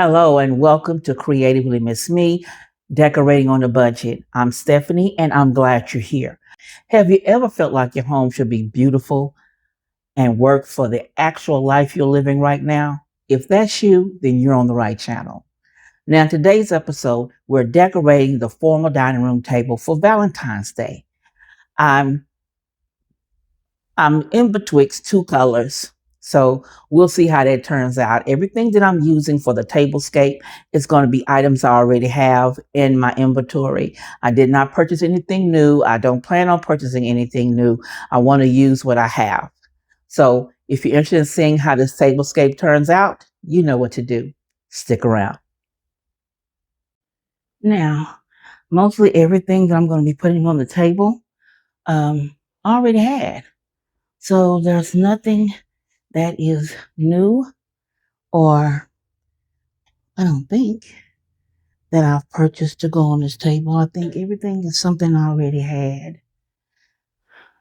Hello and welcome to Creatively Miss Me, Decorating on a Budget. I'm Stephanie and I'm glad you're here. Have you ever felt like your home should be beautiful and work for the actual life you're living right now? If that's you, then you're on the right channel. Now, in today's episode, we're decorating the formal dining room table for Valentine's Day. I'm I'm in betwixt two colors. So we'll see how that turns out. Everything that I'm using for the Tablescape is going to be items I already have in my inventory. I did not purchase anything new. I don't plan on purchasing anything new. I want to use what I have. So if you're interested in seeing how this Tablescape turns out, you know what to do. Stick around. Now, mostly everything that I'm going to be putting on the table, I already had. So there's nothing that is new, or I don't think that I've purchased to go on this table. I think everything is something I already had.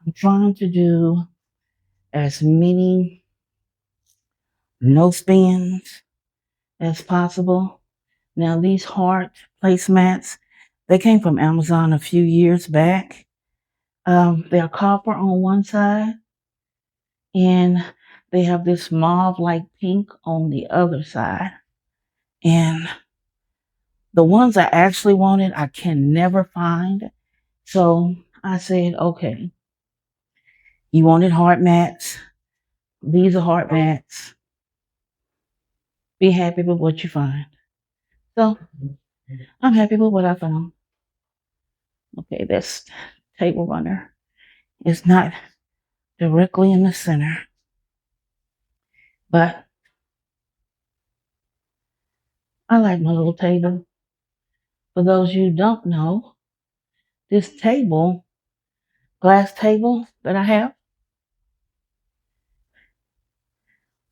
I'm trying to do as many no spins as possible. Now, these heart placemats, they came from Amazon a few years back. They're copper on one side, and they have this mauve-like pink on the other side. And the ones I actually wanted, I can never find. So I said, okay, you wanted heart mats. These are heart mats. Be happy with what you find. So I'm happy with what I found. Okay, this table runner is not directly in the center, but I like my little table. For those you don't know, this table, glass table that I have,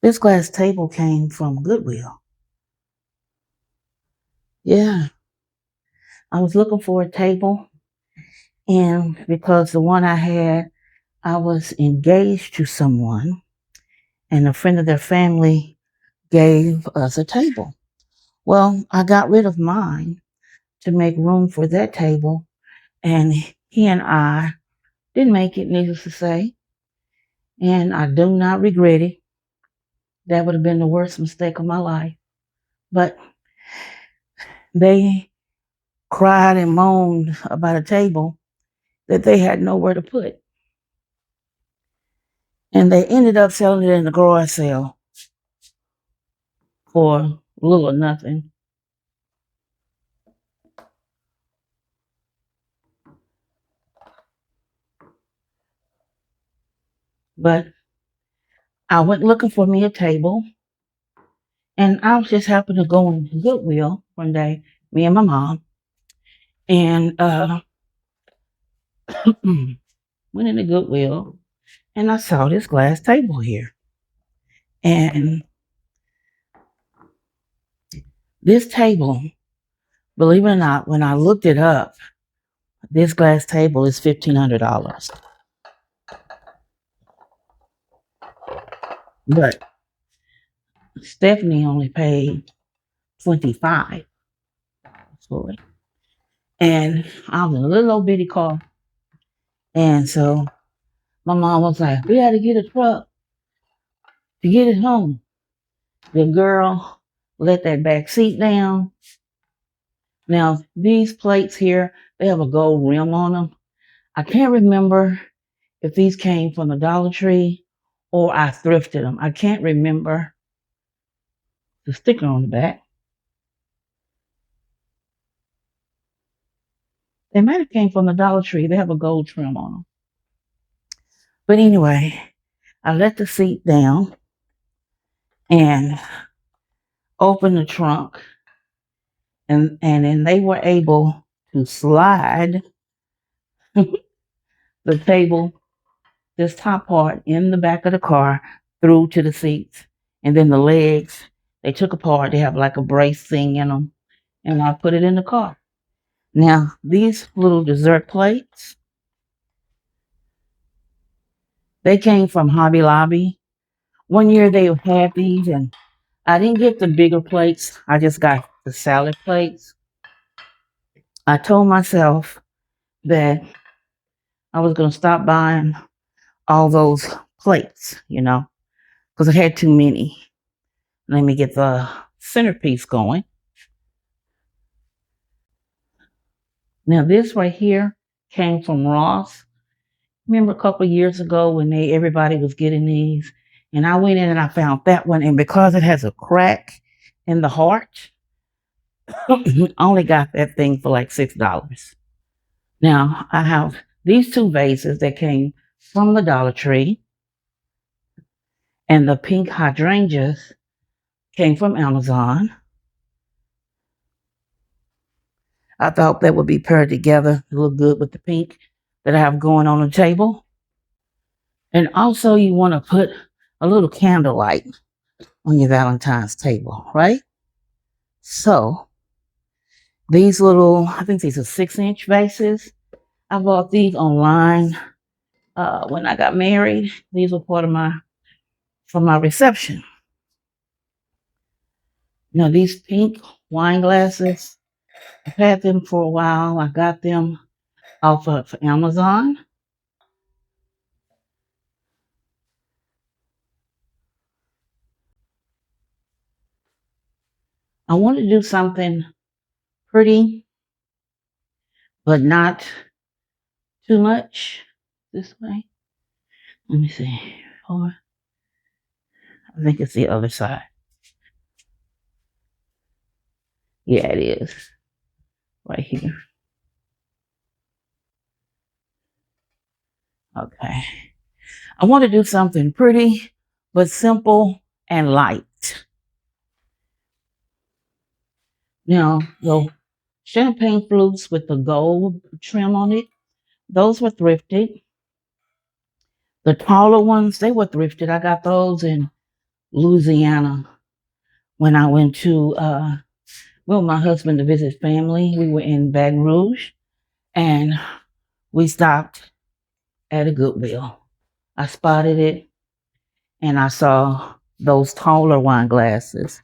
this glass table came from Goodwill. Yeah, I was looking for a table, and because the one I had, I was engaged to someone, and a friend of their family gave us a table. Well, I got rid of mine to make room for that table, and he and I didn't make it, needless to say, and I do not regret it. That would have been the worst mistake of my life. But they cried and moaned about a table that they had nowhere to put. And they ended up selling it in the garage sale for little or nothing. But I went looking for me a table, and I was just happened to go in Goodwill one day, me and my mom, and went into Goodwill, and I saw this glass table here. And this table, believe it or not, when I looked it up, this glass table is $1,500. But Stephanie only paid $25 for it. And I was in a little old bitty car. And so my mom was like, we had to get a truck to get it home. The girl let that back seat down. Now, these plates here, they have a gold rim on them. I can't remember if these came from the Dollar Tree or I thrifted them. I can't remember the sticker on the back. They might have came from the Dollar Tree. They have a gold trim on them. But anyway, I let the seat down and opened the trunk, and then they were able to slide the table, this top part in the back of the car through to the seats. And then the legs, they took apart. They have like a brace thing in them. And I put it in the car. Now, these little dessert plates, they came from Hobby Lobby. One year they had these, and I didn't get the bigger plates. I just got the salad plates. I told myself that I was going to stop buying all those plates, because I had too many. Let me get the centerpiece going. Now this right here came from Ross. Remember a couple of years ago when everybody was getting these, and I went in and I found that one, and because it has a crack in the heart, I only got that thing for like $6. Now I have these two vases that came from the Dollar Tree, and the pink hydrangeas came from Amazon. I thought that would be paired together to look good with the pink that I have going on the table. And also you want to put a little candlelight on your Valentine's table, right? So these little, I think these are 6-inch vases. I bought these online when I got married. These were part of for my reception. Now these pink wine glasses, I've had them for a while. I got them off of Amazon. I want to do something pretty, but not too much this way. Let me see. Or I think it's the other side. Yeah, it is. Right here. Okay. I want to do something pretty, but simple and light. Now, the champagne flutes with the gold trim on it, those were thrifted. The taller ones, they were thrifted. I got those in Louisiana when I went to, my husband to visit family. We were in Baton Rouge, and we stopped at a Goodwill. I spotted it, and I saw those taller wine glasses.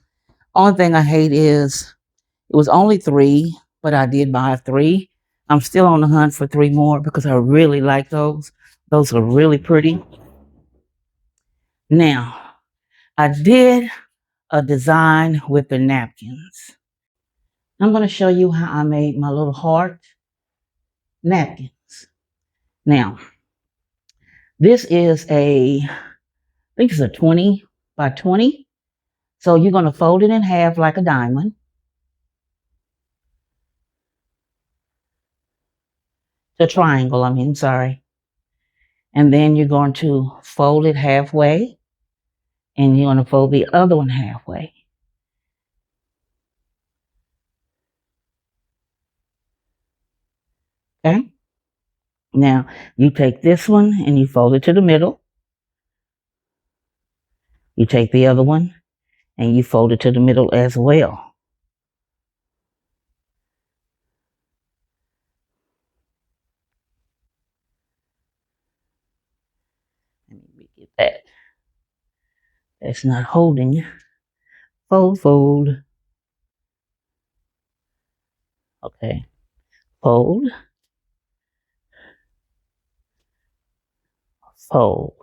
Only thing I hate is it was only 3, but I did buy 3. I'm still on the hunt for 3 more because I really like those. Those are really pretty. Now, I did a design with the napkins. I'm going to show you how I made my little heart napkins. Now, this is I think it's a 20 by 20. So you're going to fold it in half like a diamond. The triangle, sorry. And then you're going to fold it halfway, and you're going to fold the other one halfway. Okay? Now, you take this one and you fold it to the middle. You take the other one and you fold it to the middle as well. Let me get that. That's not holding. Fold, fold. Okay. Fold. Fold.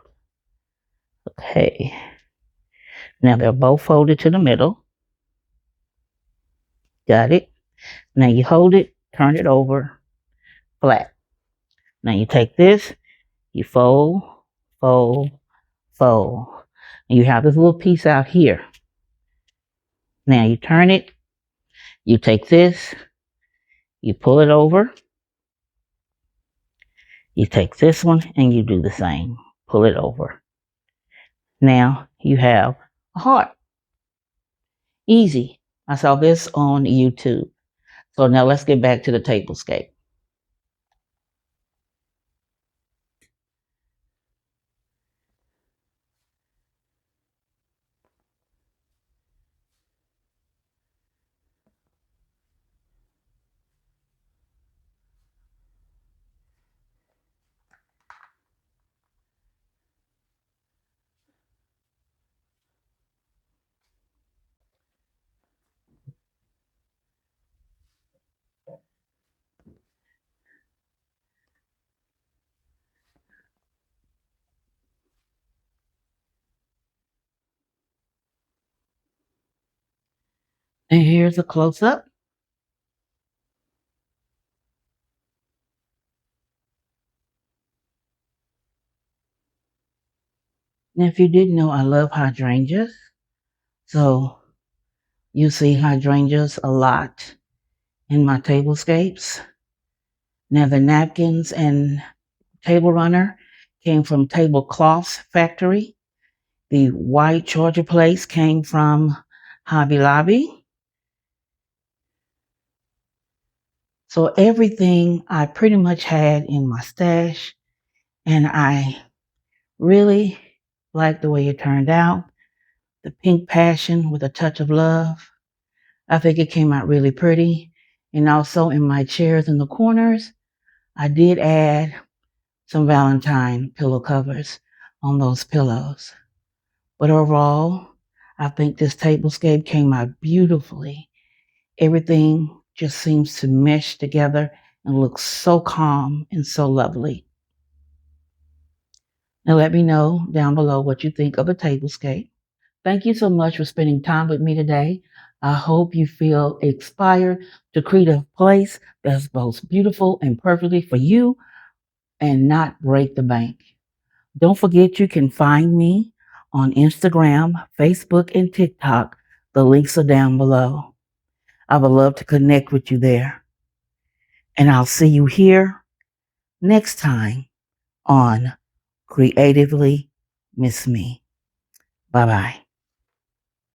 Okay. Now they're both folded to the middle. Got it? Now you hold it, turn it over flat. Now you take this, you fold, fold, fold. And you have this little piece out here. Now you turn it, you take this, you pull it over. You take this one and you do the same. Pull it over. Now you have a heart. Easy. I saw this on YouTube. So now let's get back to the tablescape. And here's a close-up. And if you didn't know, I love hydrangeas. So you see hydrangeas a lot in my tablescapes. Now the napkins and table runner came from Tablecloths Factory. The white Georgia plates came from Hobby Lobby. So everything I pretty much had in my stash, and I really like the way it turned out. The pink passion with a touch of love. I think it came out really pretty. And also in my chairs in the corners, I did add some Valentine pillow covers on those pillows. But overall, I think this tablescape came out beautifully. Everything just seems to mesh together and look so calm and so lovely. Now let me know down below what you think of the tablescape. Thank you so much for spending time with me today. I hope you feel inspired to create a place that's both beautiful and perfectly for you and not break the bank. Don't forget you can find me on Instagram, Facebook, and TikTok. The links are down below. I would love to connect with you there. And I'll see you here next time on Creatively Miss Me. Bye bye.